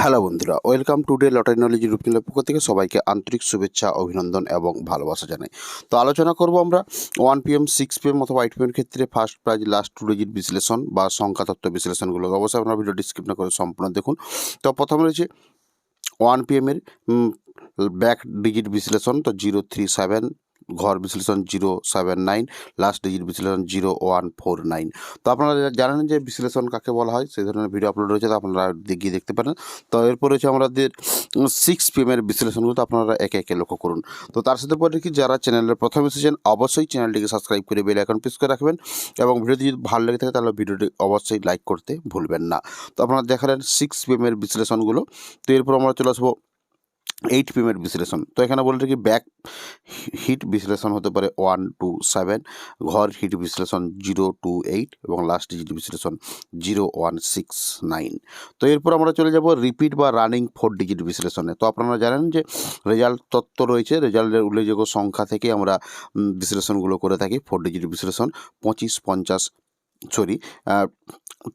Hello বন্ধুরা, welcome to day lottery knowledge YouTube চ্যানেলের পক্ষ থেকে সবাইকে আন্তরিক শুভেচ্ছা, অভিনন্দন এবং ভালোবাসা জানাই। তো আলোচনা করব আমরা 1 PM 6 PM অথবা 8 PM ক্ষেত্রে first prize last two digit বিশ্লেষণ বা সংখ্যাতত্ত্ব বিশ্লেষণগুলো। অবশ্যই আপনারা ভিডিওটি স্কিপ না করে সম্পূর্ণ দেখুন। তো প্রথমে রয়েছে 1 PM এর ব্যাক ডিজিট বিশ্লেষণ, তো 037, ঘর বিশ্লেষণ 079, লাস্ট ডিজিট বিশ্লেষণ 0149। তো আপনারা জানেন যে বিশ্লেষণ কাকে বলা হয়, সেই ধরনের ভিডিও আপলোড রয়েছে, তো আপনারা গিয়ে দেখতে পারেন। তো এরপর রয়েছে আমাদের 6 PM এর বিশ্লেষণগুলো, তো আপনারা একে একে লক্ষ্য করুন। তো তার সাথে পরে কি যারা চ্যানেলের প্রথম এসেছেন অবশ্যই চ্যানেলটিকে সাবস্ক্রাইব করে বেল আইকন প্রেস করে রাখবেন এবং ভিডিওটি যদি ভালো লেগে থাকে তাহলে ভিডিওটি অবশ্যই লাইক করতে ভুলবেন না। তো আপনারা দেখালেন 6 PM এর বিশ্লেষণগুলো। তো এরপর আমরা চলে আসবো 8 PM এর বিশ্লেষণ। তো এখানে বলে রাখি ব্যাক হিট বিশ্লেষণ হতে পারে 127, ঘর হিট বিশ্লেষণ 028 এবং লাস্ট ডিজিট বিশ্লেষণ 0169। তো এরপর আমরা চলে যাব রিপিট বা রানিং 4 ডিজিট বিশ্লেষণে। তো আপনারা জানেন যে রেজাল্ট তত্ত্ব রয়েছে, রেজাল্টের উল্লেখযোগ্য সংখ্যা থেকে আমরা বিশ্লেষণগুলো করে থাকি। 4 ডিজিট বিশ্লেষণ 25, 50,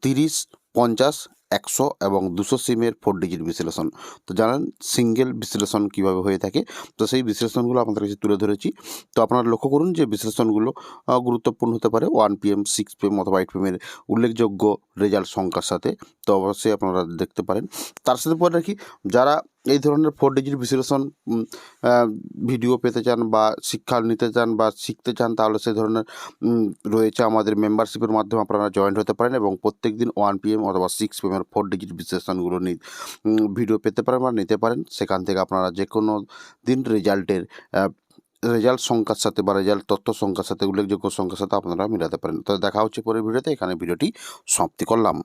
30, 50, 100 এবং 200 সিমের 4 ডিজিট বিশ্লেষণ। তো জানেন সিঙ্গেল বিশ্লেষণ কীভাবে হয়ে থাকে, তো সেই বিশ্লেষণগুলো আপনাদের কাছে তুলে ধরেছি। তো আপনারা লক্ষ্য করুন যে বিশ্লেষণগুলো গুরুত্বপূর্ণ হতে পারে 1 PM 6 PM অথবা 8 PM এর উল্লেখযোগ্য রেজাল্ট সংখ্যার সাথে। তো অবশ্যই আপনারা দেখতে পারেন। তার সাথে পরে রাখি যারা এই ধরনের 4 ডিজিট বিশ্লেষণ ভিডিও পেতে চান বা শিক্ষা নিতে চান বা শিখতে চান, তাহলে সেই ধরনের রয়েছে আমাদের মেম্বারশিপের মাধ্যমে আপনারা জয়েন্ট হতে পারেন এবং প্রত্যেক দিন 1 PM অথবা 6 PM এর 4 ডিজিট বিশ্লেষণগুলো ভিডিও পেতে পারেন বা নিতে পারেন। সেখান থেকে আপনারা যে কোনো দিন রেজাল্ট সংখ্যার সাথে বা রেজাল্ট তথ্য সংখ্যার সাথে উল্লেখযোগ্য সংখ্যার সাথে আপনারা মিলাতে পারেন। তো দেখা হচ্ছে পরের ভিডিওতে। এখানে ভিডিওটি সমাপ্তি করলাম।